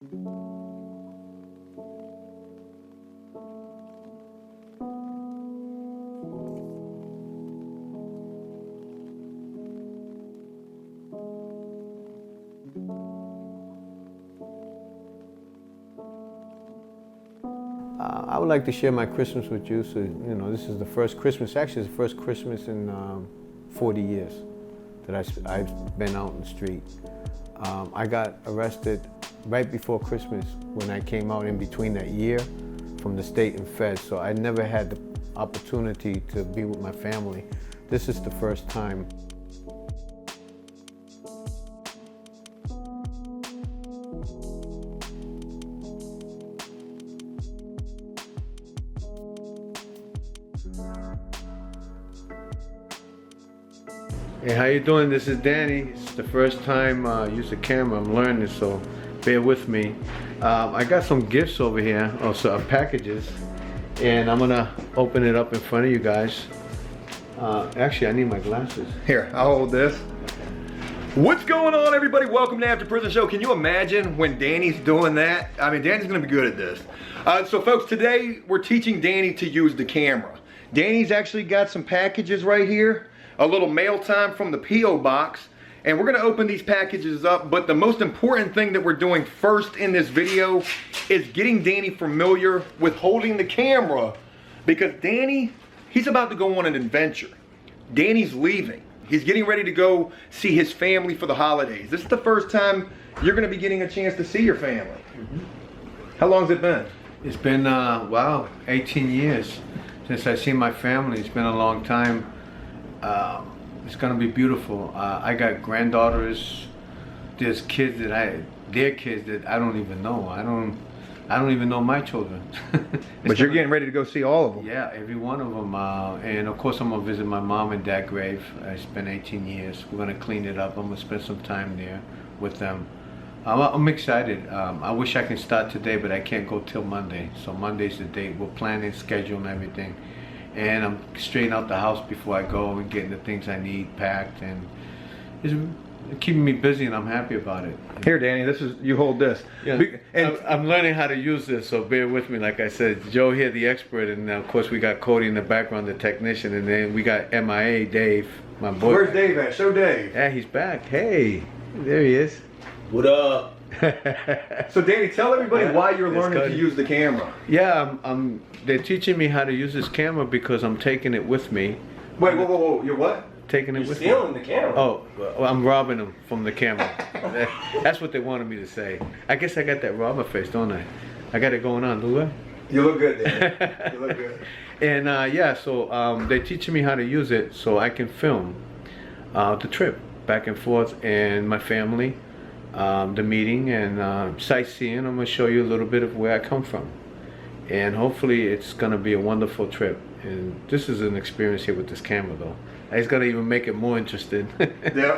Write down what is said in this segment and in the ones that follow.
I would like to share my Christmas with you. So, you know, this is the first Christmas, actually it's the first Christmas in 40 years that I've been out in the street. I got arrested right before Christmas when I came out in between that year from the state and fed. So I never had the opportunity to be with my family. This is the first time. Hey, how you doing? This is Danny. It's the first time I use the camera. I'm learning, so bear with me. I got some gifts over here, also packages, and I'm gonna open it up in front of you guys. Actually, I need my glasses. Here, I'll hold this. What's going on, everybody? Welcome to After Prison Show. Can you imagine when Danny's doing that? I mean, Danny's gonna be good at this. So folks, today we're teaching Danny to use the camera. Danny's actually got some packages right here. A little mail time from the P.O. box, and we're gonna open these packages up, but the most important thing that we're doing first in this video is getting Danny familiar with holding the camera, because Danny, he's about to go on an adventure. Danny's leaving. He's getting ready to go see his family for the holidays. This is the first time you're gonna be getting a chance to see your family. How long's it been? It's been, wow, 18 years since I've seen my family. It's been a long time. It's gonna be beautiful. I got granddaughters. There's kids that they're kids that I don't even know. I don't even know my children. But you're getting ready to go see all of them. Yeah, every one of them. And of course, I'm gonna visit my mom and dad grave. I spent 18 years. We're gonna clean it up. I'm gonna spend some time there with them. I'm excited. I wish I can start today, but I can't go till Monday. So Monday's the date. We're planning, schedule, and everything. And I'm straightening out the house before I go and getting the things I need packed, and it's keeping me busy, and I'm happy about it. Here, Danny, you hold this. Yeah, and I'm learning how to use this, so bear with me. Like I said, Joe here, the expert, and of course we got Cody in the background, the technician, and then we got MIA Dave, my boy. Where's Dave at? Show Dave. Yeah, he's back. Hey, there he is. What up? So Danny, tell everybody why you're learning to use the camera. Yeah, they're teaching me how to use this camera because I'm taking it with me. Wait, whoa, you're what? Taking it with me. Stealing the camera. Oh, well, I'm robbing them from the camera. That's what they wanted me to say. I guess I got that robber face, don't I? I got it going on, do I? You look good, Danny. You look good. And yeah, so they're teaching me how to use it so I can film the trip back and forth and my family. The meeting and sightseeing. I'm going to show you a little bit of where I come from, and hopefully it's going to be a wonderful trip. And this is an experience here with this camera, though. It's going to even make it more interesting. Yeah,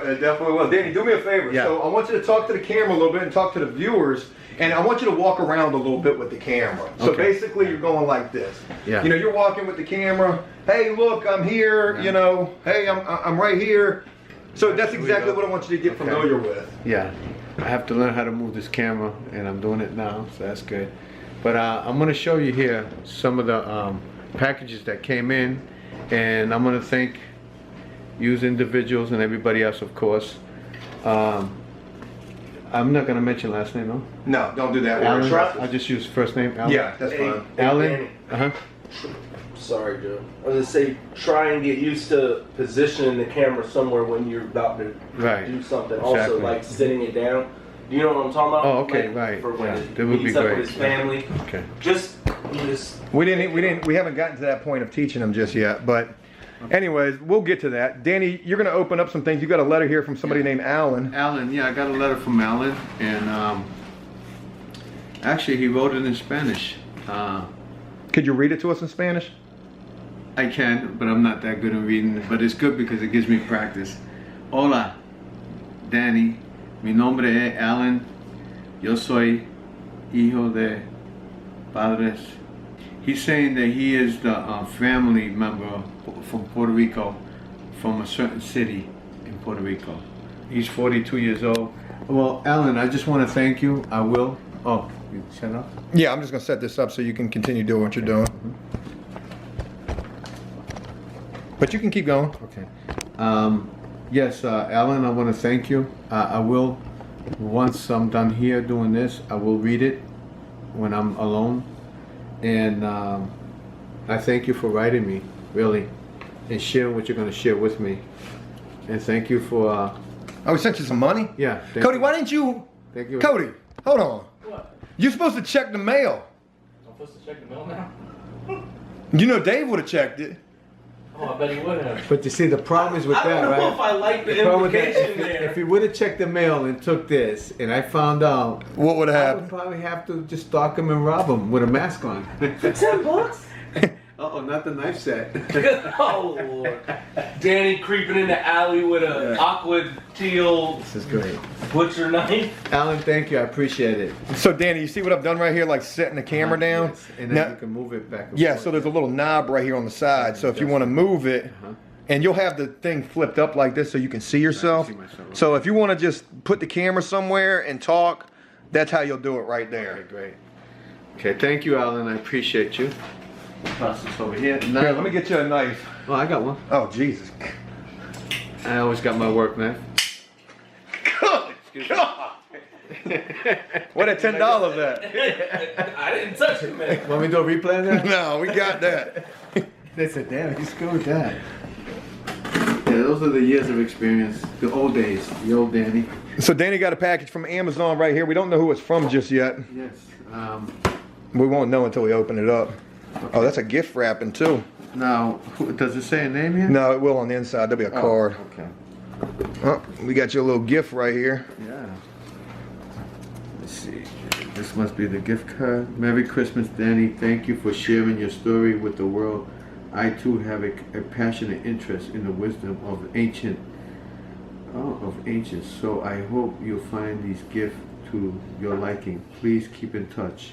it definitely will. Danny, do me a favor. Yeah. So I want you to talk to the camera a little bit and talk to the viewers, and I want you to walk around a little bit with the camera. So Okay. basically you're going like this. Yeah. You know, you're walking with the camera. Hey, look, I'm here. Yeah. You know, hey, I'm right here. So that's Here we exactly go. what I want you to get Okay. familiar with. Yeah, I have to learn how to move this camera, and I'm doing it now, so that's good. But I'm going to show you here some of the packages that came in, and I'm going to thank you individuals and everybody else, of course. I'm not going to mention last name, no? No, don't do that. Alan, I'll just use first name, Alan. Yeah, that's fine. Alan? Uh-huh. Sorry, Joe. I was gonna say, try and get used to positioning the camera somewhere when you're about to do something. Exactly. Also, like sitting it down. Do you know what I'm talking about? Oh, okay, Like, right. For when Yeah, it that would be meets up great. with his family. Okay. Just. We haven't gotten to that point of teaching them just yet, but anyways, we'll get to that. Danny, you're going to open up some things. You got a letter here from somebody named Alan. Alan, yeah, I got a letter from Alan, and actually he wrote it in Spanish. Could you read it to us in Spanish? I can, but I'm not that good at reading it, but it's good because it gives me practice. Hola, Danny, mi nombre es Alan, yo soy hijo de padres. He's saying that he is the family member from Puerto Rico, from a certain city in Puerto Rico. He's 42 years old. Well, Alan, I just want to thank you. I will. Oh, you shut up? Yeah, I'm just gonna set this up so you can continue doing what you're doing. But you can keep going. Okay. Yes, Alan, I want to thank you. I will, once I'm done here doing this, I will read it when I'm alone. And I thank you for writing me, really, and sharing what you're going to share with me. And thank you for... Oh, we sent you some money? Yeah. Cody, why didn't you... Thank you. Cody, hold on. What? You're supposed to check the mail. I'm supposed to check the mail now? You know Dave would have checked it. Oh, I bet he would have. But you see, the problem is with I that, don't know right? if I like the problem with that, implication there. if he would have checked the mail and took this, and I found out, What would have I would happened? probably have to just stalk him and rob him with a mask on. For $10? Uh-oh, not the knife set. Oh Lord. Danny creeping in the alley with a aqua teal This is great. butcher knife. Alan, thank you. I appreciate it. So Danny, you see what I've done right here, like setting the camera down? Yes. And then Now- you can move it back and Yeah, forth. so there's a little knob right here on the side. So if you want to move it, and you'll have the thing flipped up like this so you can see yourself. see myself. So if you want to just put the camera somewhere and talk, that's how you'll do it right Okay, there. great. Okay, thank you, Alan. I appreciate you. Toss this over here. Now, Here, let me get you a knife. Oh, I got one. Oh, Jesus. I always got my work knife. Good God. What a $10 at? I didn't touch it, man. Want me to do a replay of that? No, we got that. They said, damn, you screwed with that. Yeah, those are the years of experience. The old days. The old Danny. So Danny got a package from Amazon right here. We don't know who it's from just yet. Yes. We won't know until we open it up. Oh, that's a gift wrapping too. Now, does it say a name here? No, it will on the inside. There'll be a card. Okay. Oh, we got you a little gift right here. Yeah. Let's see. This must be the gift card. Merry Christmas, Danny. Thank you for sharing your story with the world. I too have a passionate interest in the wisdom of ancients. So I hope you'll find these gifts to your liking. Please keep in touch.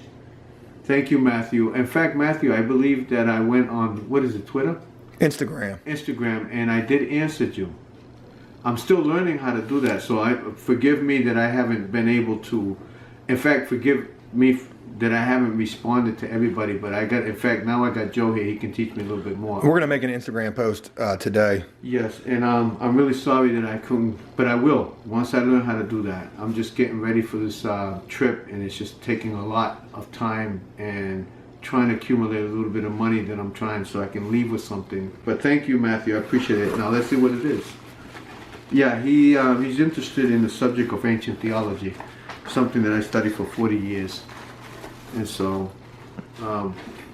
Thank you, Matthew. In fact, Matthew, I believe that I went on, what is it, Twitter? Instagram. Instagram, and I did answer you. I'm still learning how to do that, so forgive me that I haven't been able to. In fact, forgive me that I haven't responded to everybody. But now I got Joe here. He can teach me a little bit more. We're gonna make an Instagram post today. Yes, and I'm really sorry that I couldn't, but I will once I learn how to do that. I'm just getting ready for this trip, and it's just taking a lot of time and trying to accumulate a little bit of money that I'm trying so I can leave with something. But thank you, Matthew. I appreciate it. Now let's see what it is. Yeah, he's interested in the subject of ancient theology, something that I studied for 40 years. And so,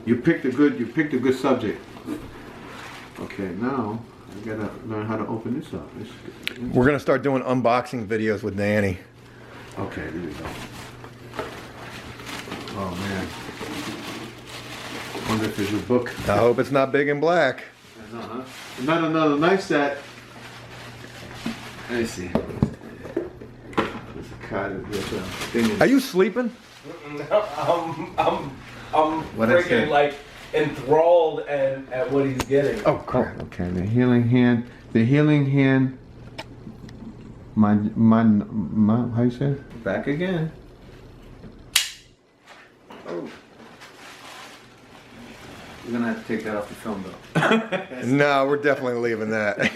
you picked a good subject. Okay, now I gotta learn how to open this up. We're gonna start doing unboxing videos with Danny. Okay, there we go. Oh man, wonder if there's a book. I hope it's not big and black. Uh-huh. Not another knife set. Let me see. There's a card. There's a thing. Are you sleeping? I'm What I said. freaking like enthralled at what he's getting. Oh, crap. Okay, the healing hand. The healing hand. My, how you say it? Back again. Oh. We're gonna have to take that off the film though. No, we're definitely leaving that.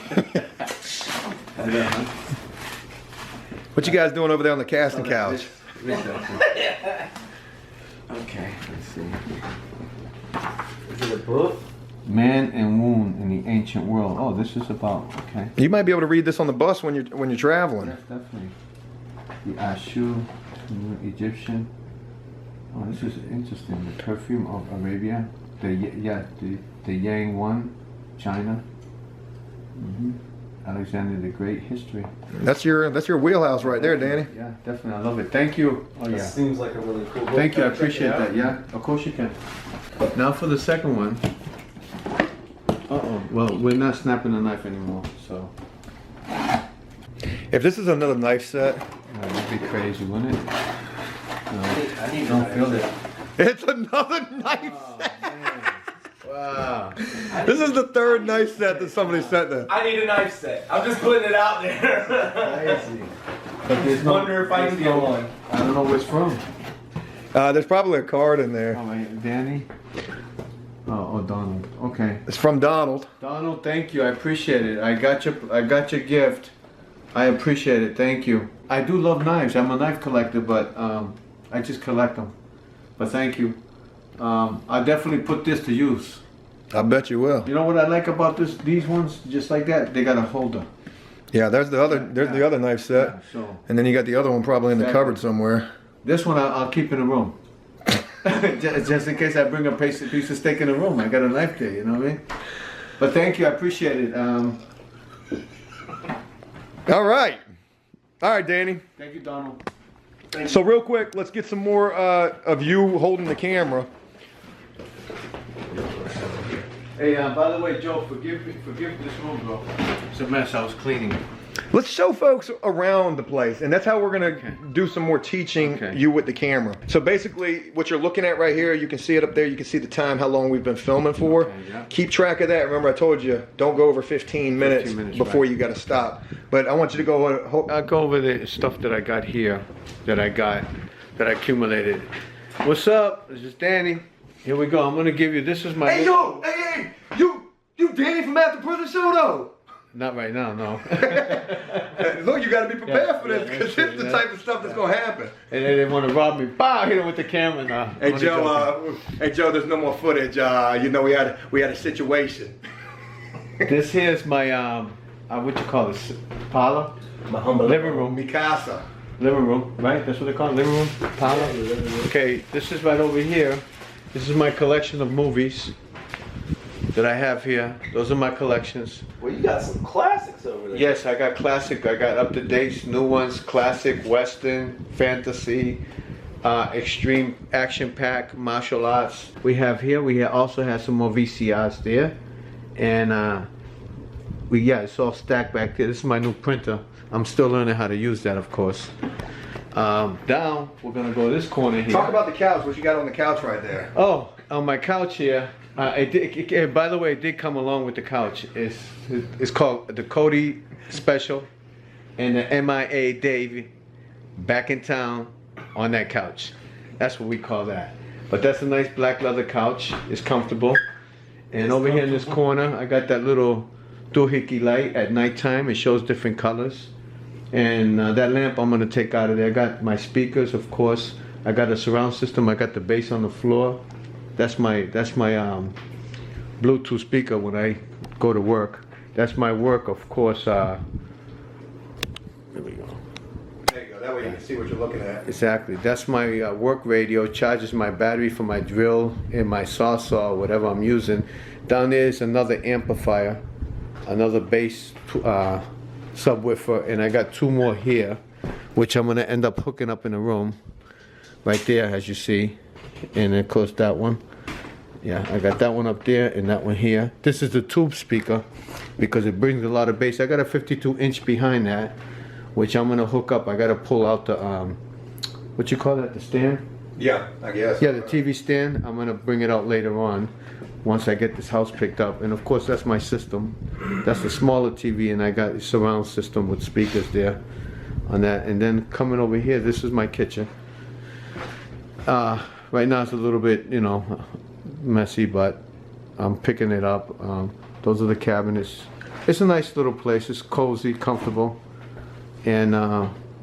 What you guys doing over there on the casting couch? Okay, let's see. Is it a book? Man and wound in the ancient world. Oh, this is about, okay. You might be able to read this on the bus when you're traveling. Yes, definitely. The Ashur, Egyptian. Oh, this is interesting. The perfume of Arabia. The Yang One, China. Alexander the Great, history. That's your wheelhouse right there, Danny. Yeah, definitely. I love it. Thank you. Oh, That yeah. seems like a really cool book. Thank you. I Can check it appreciate out? that. Yeah, of course you can. Now for the second one. Uh-oh. Well, we're not snapping the knife anymore, so. If this is another knife set, That'd be crazy, wouldn't it? No, I need don't feel it. it's another knife set. Wow. This is the third knife set that somebody sent them. I need a knife set. I'm just putting it out there. Crazy. But there's Wonder if I can get one. I don't know where it's from. There's probably a card in there. Oh, wait, Danny? Oh, Donald. Okay. It's from Donald. Donald, thank you. I appreciate it. I got your gift. I appreciate it. Thank you. I do love knives. I'm a knife collector, but I just collect them. But thank you. I definitely put this to use. I bet you will. You know what I like about these ones? Just like that, they got a holder. Yeah, there's the other knife set. Yeah, so And then you got the other one probably in the cupboard somewhere. this one I'll keep in the room. just in case I bring a piece of steak in the room. I got a knife there, you know what I mean? But thank you, I appreciate it. All right, Danny. Thank you, Donald. So real quick, let's get some more of you holding the camera. Hey, by the way, Joe, forgive this room, bro. It's a mess. I was cleaning it. Let's show folks around the place, and that's how we're gonna do some more teaching you with the camera. So basically, what you're looking at right here, you can see it up there. You can see the time, how long we've been filming for. Okay, yeah. Keep track of that. Remember, I told you, don't go over 15 minutes before you gotta stop. But I want you to go. I'll go over the stuff that I got here, that I accumulated. What's up? This is Danny. Here we go. I'm gonna give you. This is my. Hey, yo! Hey! You Danny from After Prison Show, though? Not right now, no. Look, you got to be prepared for this because this is the type of stuff that's gonna happen. And they want to rob me. Bah! Hit him with the camera now. Hey Joe, there's no more footage. You know we had a situation. This here's my what you call this? Parlor? My humble Living room. Mi casa. Living room, right? That's what they call it, living room? Parlor? Okay, this is right over here. This is my collection of movies that I have here. Those are my collections. Well, you got some classics over there. Yes, I got classic. I got up to date, new ones, classic, western, fantasy, extreme action pack, martial arts. We have here. We also have some more VCRs there, and it's all stacked back there. This is my new printer. I'm still learning how to use that, of course. Down, we're gonna go this corner here. Talk about the couch. What you got on the couch right there? Oh, on my couch here. By the way, it did come along with the couch. It's called the Cody Special, and the MIA Dave back in town on that couch. That's what we call that. But that's a nice black leather couch. It's comfortable. And over here in this corner, I got that little doohickey light at nighttime. It shows different colors. And that lamp I'm gonna take out of there. I got my speakers, of course. I got a surround system. I got the bass on the floor. That's my Bluetooth speaker when I go to work. That's my work, of course. There we go. There you go. That way you can see what you're looking at. Exactly. That's my work radio. Charges my battery for my drill and my saw, whatever I'm using. Down there is another amplifier, another bass subwoofer, and I got two more here, which I'm gonna end up hooking up in a room, right there, as you see, and of course that one. Yeah, I got that one up there and that one here. This is the tube speaker because it brings a lot of bass. I got a 52-inch behind that, which I'm gonna hook up. I gotta pull out the what you call that, the stand? Yeah, I guess. Yeah, the TV stand. I'm gonna bring it out later on once I get this house picked up. And of course that's my system. That's the smaller TV, and I got a surround system with speakers there on that. And then coming over here, this is my kitchen. Right now it's a little bit, messy, but I'm picking it up. Those are the cabinets. It's a nice little place. It's cozy, comfortable, and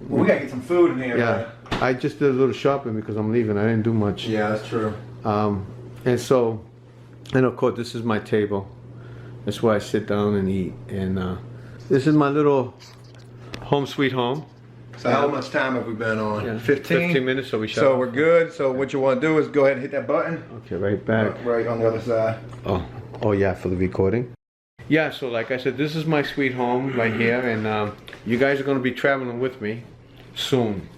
we gotta get some food in here. yeah, man. I just did a little shopping because I'm leaving. I didn't do much. Yeah, that's true. And of course this is my table. That's where I sit down and eat. And this is my little home sweet home. So how much time have we been on? Yeah, 15? 15 minutes, so we shut So off. we're good. So what you want to do is go ahead and hit that button. Okay, right back. Right on the other side. Oh yeah, for the recording. Yeah, so like I said, this is my sweet home right here, and you guys are going to be traveling with me soon.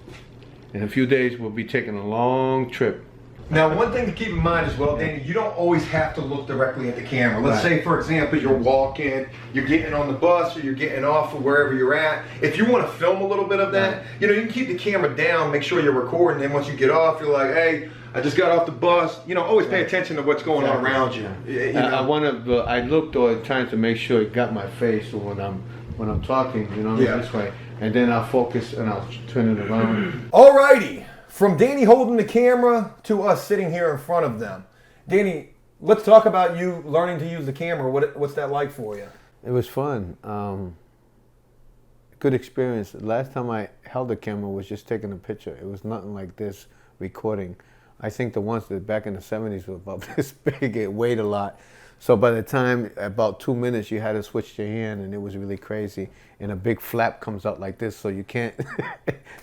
In a few days, we'll be taking a long trip. Now, one thing to keep in mind as well, Danny, you don't always have to look directly at the camera. Let's say, for example, you're walking, you're getting on the bus, or you're getting off of wherever you're at. If you want to film a little bit of that, you can keep the camera down, make sure you're recording, and once you get off, you're like, hey, I just got off the bus. Always pay attention to what's going on around you. I looked all the time to make sure it got my face when I'm talking, this way. And then I'll focus and I'll turn it around. Alrighty. From Danny holding the camera to us sitting here in front of them. Danny, let's talk about you learning to use the camera. What's that like for you? It was fun. Good experience. Last time I held the camera was just taking a picture. It was nothing like this recording. I think the ones that back in the 70s were about this big. It weighed a lot. So by the time, about 2 minutes, you had to switch your hand, and it was really crazy. And a big flap comes out like this, so you can't,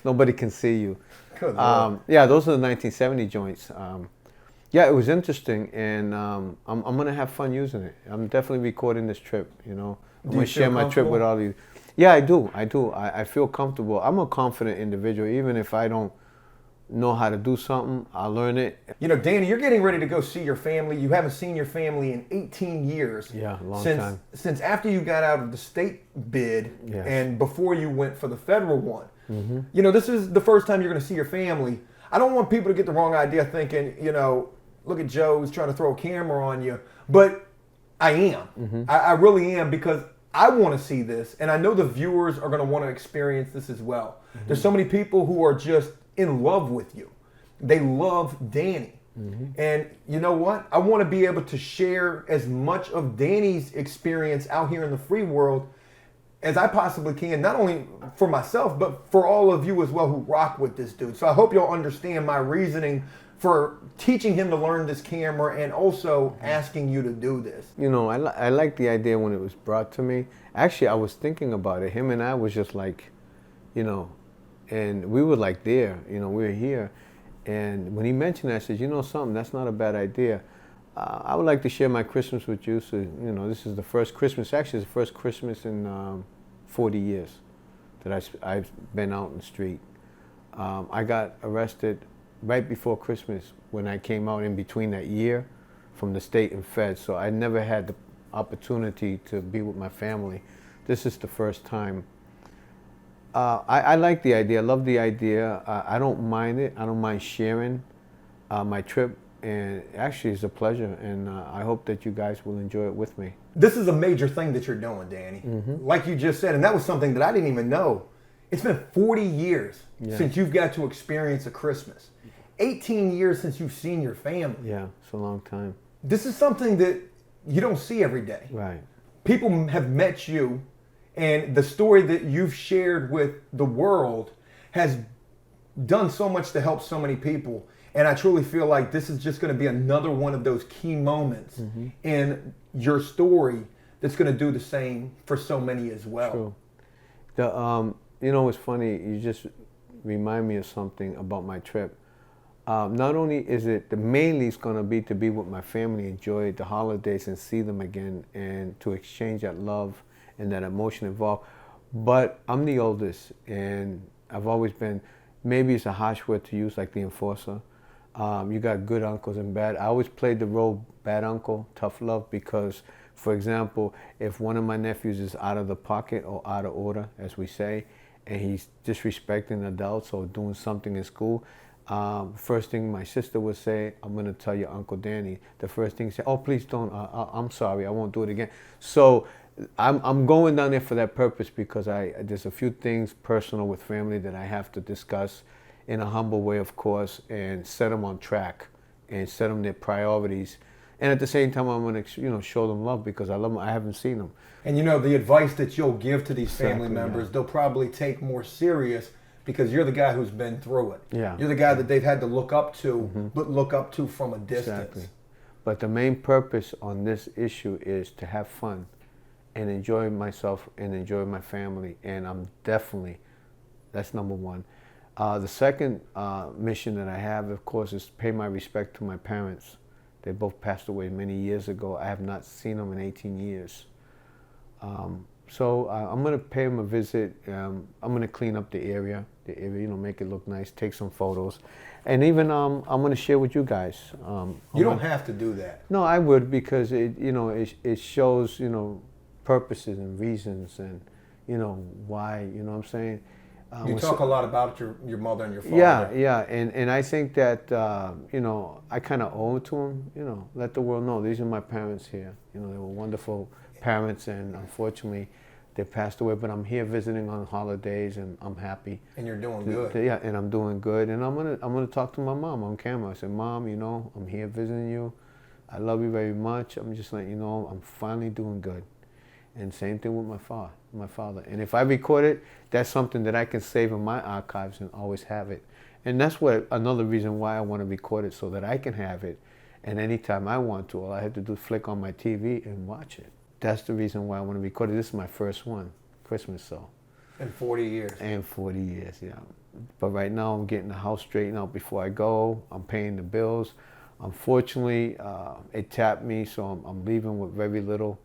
nobody can see you. Yeah, those are the 1970 joints. Yeah, it was interesting, and I'm going to have fun using it. I'm definitely recording this trip, you know. I'm going to share my trip with all of you. Yeah, I do. I feel comfortable. I'm a confident individual, even if I don't know how to do something, I'll learn it. You know, Danny, you're getting ready to go see your family. You haven't seen your family in 18 years. Yeah, a long time. Since after you got out of the state bid and before you went for the federal one. Mm-hmm. You know, this is the first time you're going to see your family. I don't want people to get the wrong idea thinking, you know, look at Joe's trying to throw a camera on you. But I am. Mm-hmm. I really am, because I want to see this. And I know the viewers are going to want to experience this as well. Mm-hmm. There's so many people who are just in love with you. They love Danny. Mm-hmm. And you know what? I want to be able to share as much of Danny's experience out here in the free world as I possibly can, not only for myself, but for all of you as well who rock with this dude. So I hope y'all understand my reasoning for teaching him to learn this camera and also asking you to do this. You know, I like the idea when it was brought to me. Actually, I was thinking about it. Him and I was just like, you know, and we were like there, you know, we were here. And when he mentioned that, I said, you know something, that's not a bad idea. I would like to share my Christmas with you. So, you know, this is the first Christmas, actually it's the first Christmas in 40 years that I've been out in the street. I got arrested right before Christmas when I came out in between that year from the state and fed. So I never had the opportunity to be with my family. This is the first time. I like the idea. I love the idea. I don't mind it. I don't mind sharing my trip. And actually, it's a pleasure. And I hope that you guys will enjoy it with me. This is a major thing that you're doing, Danny. Mm-hmm. Like you just said, and that was something that I didn't even know. It's been 40 years since you've got to experience a Christmas. 18 years since you've seen your family. Yeah, it's a long time. This is something that you don't see every day. Right. People have met you, and the story that you've shared with the world has done so much to help so many people. And I truly feel like this is just going to be another one of those key moments in your story that's going to do the same for so many as well. True. You know, it's funny, you just remind me of something about my trip. Not only is it, mainly it's going to be with my family, enjoy the holidays and see them again, and to exchange that love and that emotion involved. But I'm the oldest, and I've always been, maybe it's a harsh word to use, like the enforcer. You got good uncles and bad. I always played the role bad uncle, tough love, because, for example, if one of my nephews is out of the pocket or out of order, as we say, and he's disrespecting adults or doing something in school, first thing my sister would say, I'm going to tell your Uncle Danny. The first thing he said, oh, please don't, I'm sorry, I won't do it again. So I'm going down there for that purpose, because there's a few things personal with family that I have to discuss in a humble way, of course, and set them on track and set them their priorities. And at the same time, I'm going to, you know, show them love, because I love them. I haven't seen them. And you know, the advice that you'll give to these family members, they'll probably take more serious, because you're the guy who's been through it. Yeah. You're the guy that they've had to look up to, but look up to from a distance. Exactly. But the main purpose on this issue is to have fun and enjoy myself and enjoy my family. And I'm definitely, that's number one. The second mission that I have, of course, is to pay my respect to my parents. They both passed away many years ago. I have not seen them in 18 years. So I'm going to pay them a visit. I'm going to clean up the area, you know, make it look nice, take some photos. And even I'm going to share with you guys. You don't have to do that. No, I would, because you know, it shows, you know, purposes and reasons, and, you know, why, you know what I'm saying? You talk a lot about your mother and your father. Yeah, and I think that, you know, I kind of owe it to them, you know, let the world know, these are my parents here. You know, they were wonderful parents, and unfortunately, They passed away, but I'm here visiting on holidays, and I'm happy. And you're doing good. Yeah, and I'm doing good. And I'm gonna talk to my mom on camera. I said, Mom, I'm here visiting you. I love you very much. I'm just letting you know I'm finally doing good. And same thing with my father. And if I record it, that's something that I can save in my archives and always have it. And that's another reason why I want to record it, so that I can have it. And anytime I want to, all I have to do is flick on my TV and watch it. That's the reason why I want to record it. This is my first one, Christmas, so. In 40 years. And 40 years, yeah. But right now I'm getting the house straightened out before I go. I'm paying the bills. Unfortunately, it tapped me, so I'm leaving with very little.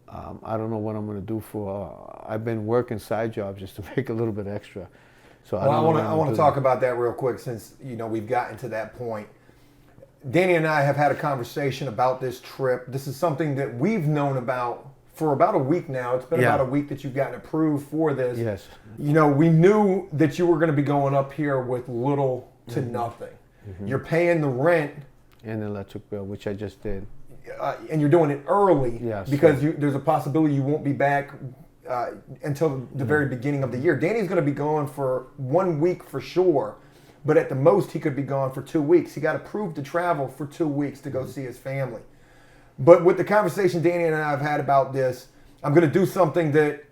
I don't know what I'm going to do for. I've been working side jobs just to make a little bit extra. So I want to talk about that real quick, since we've gotten to that point. Danny and I have had a conversation about this trip. This is something that we've known about for about a week now. It's been about a week that you've gotten approved for this. Yes. We knew that you were going to be going up here with little to nothing. You're paying the rent and the electric bill, which I just did. And you're doing it early, yes, because there's a possibility you won't be back until the very beginning of the year. Danny's going to be gone for 1 week for sure, but at the most he could be gone for 2 weeks. He got approved to travel for 2 weeks to go see his family. But with the conversation Danny and I have had about this, I'm going to do something that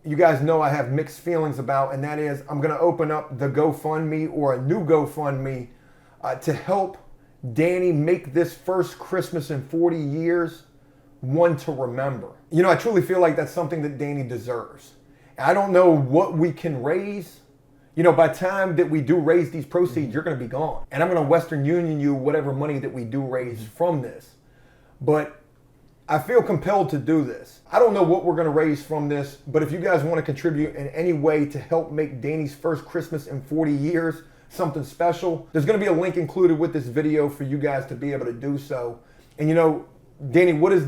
you guys know I have mixed feelings about, and that is I'm going to open up the GoFundMe, or a new GoFundMe, to help Danny make this first Christmas in 40 years one to remember. I truly feel like that's something that Danny deserves. I don't know what we can raise. By the time that we do raise these proceeds, you're going to be gone. And I'm going to Western Union you whatever money that we do raise from this. But I feel compelled to do this. I don't know what we're going to raise from this, but if you guys want to contribute in any way to help make Danny's first Christmas in 40 years something special, there's going to be a link included with this video for you guys to be able to do so. And Danny, what is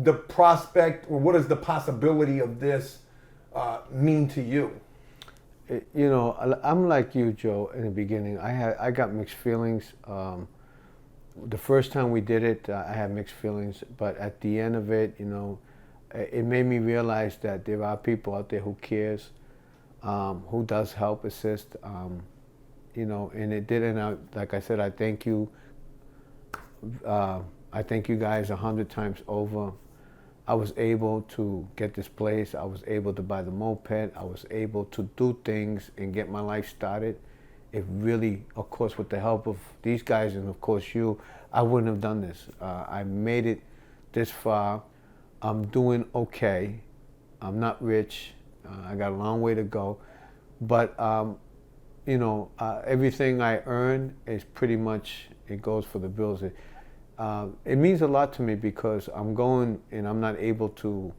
the prospect, or what is the possibility of this mean to you? I'm like you, Joe. In the beginning, I got mixed feelings. The first time we did it, I had mixed feelings, but at the end of it, it made me realize that there are people out there who cares, who does help, assist. And it didn't. Like I said, I thank you. I thank you guys 100 times over. I was able to get this place. I was able to buy the moped. I was able to do things and get my life started. It really, of course, with the help of these guys and of course you, I wouldn't have done this. I made it this far. I'm doing okay. I'm not rich. I got a long way to go, but everything I earn is pretty much, it goes for the bills. It means a lot to me because I'm going and I'm not able to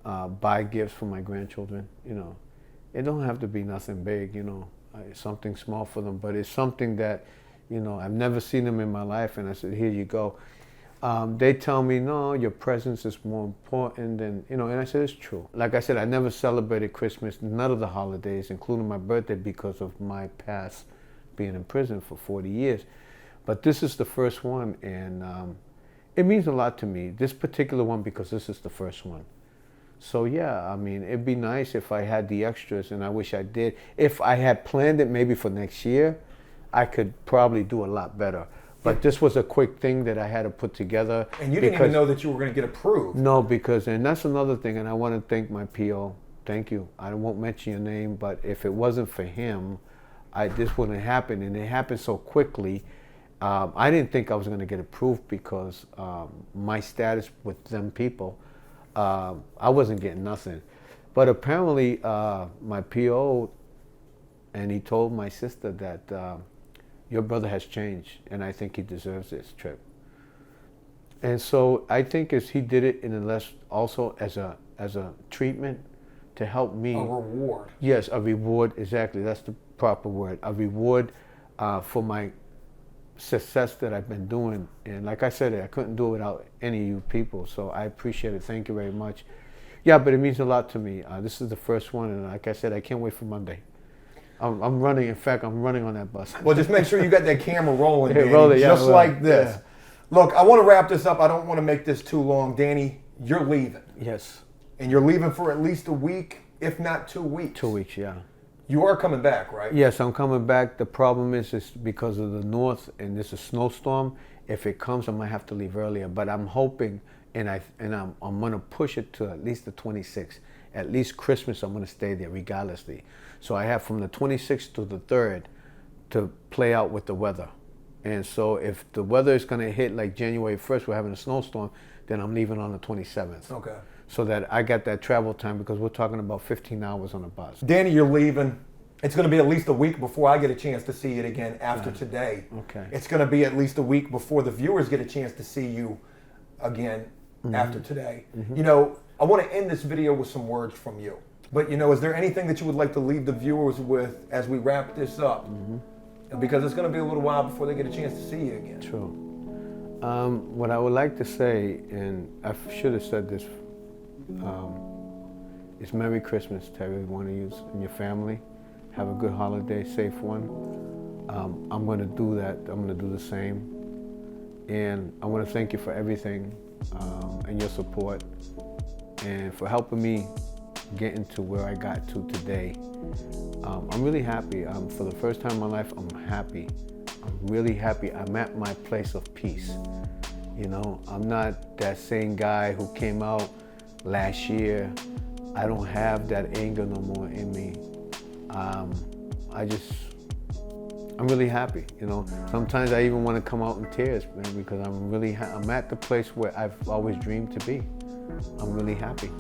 buy gifts for my grandchildren. It don't have to be nothing big, something small for them, but it's something that, I've never seen them in my life, and I said, here you go. They tell me, no, your presence is more important than, and I said, it's true. Like I said, I never celebrated Christmas, none of the holidays, including my birthday, because of my past being in prison for 40 years. But this is the first one, and it means a lot to me, this particular one, because this is the first one. So yeah, it'd be nice if I had the extras, and I wish I did. If I had planned it maybe for next year, I could probably do a lot better. But this was a quick thing that I had to put together. And you didn't even know that you were going to get approved. No, and that's another thing, and I want to thank my PO. Thank you. I won't mention your name, but if it wasn't for him, this wouldn't happen, and it happened so quickly. I didn't think I was going to get approved because my status with them people, I wasn't getting nothing. But apparently my PO, and he told my sister that your brother has changed, and I think he deserves this trip. And so I think as he did it in the less, also as a treatment to help me. A reward. Yes, a reward, exactly. That's the proper word. A reward for my success that I've been doing. And like I said, I couldn't do it without any of you people, so I appreciate it. Thank you very much. Yeah, but it means a lot to me. This is the first one, and like I said, I can't wait for Monday. I'm running. In fact, I'm running on that bus. Well, just make sure you got that camera rolling, Danny, roll it, yeah, just like this. Yeah. Look, I want to wrap this up. I don't want to make this too long. Danny, you're leaving. Yes. And you're leaving for at least a week, if not 2 weeks. 2 weeks, yeah. You are coming back, right? Yes, I'm coming back. The problem is because of the north and this is a snowstorm. If it comes, I might have to leave earlier. But I'm hoping, and I'm gonna push it to at least the 26th. At least Christmas, I'm gonna stay there regardlessly. So I have from the 26th to the 3rd to play out with the weather. And so if the weather is gonna hit like January 1st, we're having a snowstorm, then I'm leaving on the 27th. Okay. So that I got that travel time, because we're talking about 15 hours on a bus. Danny, you're leaving. It's going to be at least a week before I get a chance to see it again after today. Okay. It's going to be at least a week before the viewers get a chance to see you again after today. You know, I want to end this video with some words from you. But, you know, is there anything that you would like to leave the viewers with as we wrap this up? Because it's going to be a little while before they get a chance to see you again. True. What I would like to say, and I should have said this, is Merry Christmas to every one of you and your family. Have a good holiday, safe one. I'm going to do that. I'm going to do the same. And I want to thank you for everything and your support, and for helping me get into where I got to today. I'm really happy. For the first time in my life, I'm happy. I'm really happy. I'm at my place of peace. You know, I'm not that same guy who came out last year. I don't have that anger no more in me. I'm really happy, you know. Sometimes I even want to come out in tears, man, because I'm at the place where I've always dreamed to be. I'm really happy.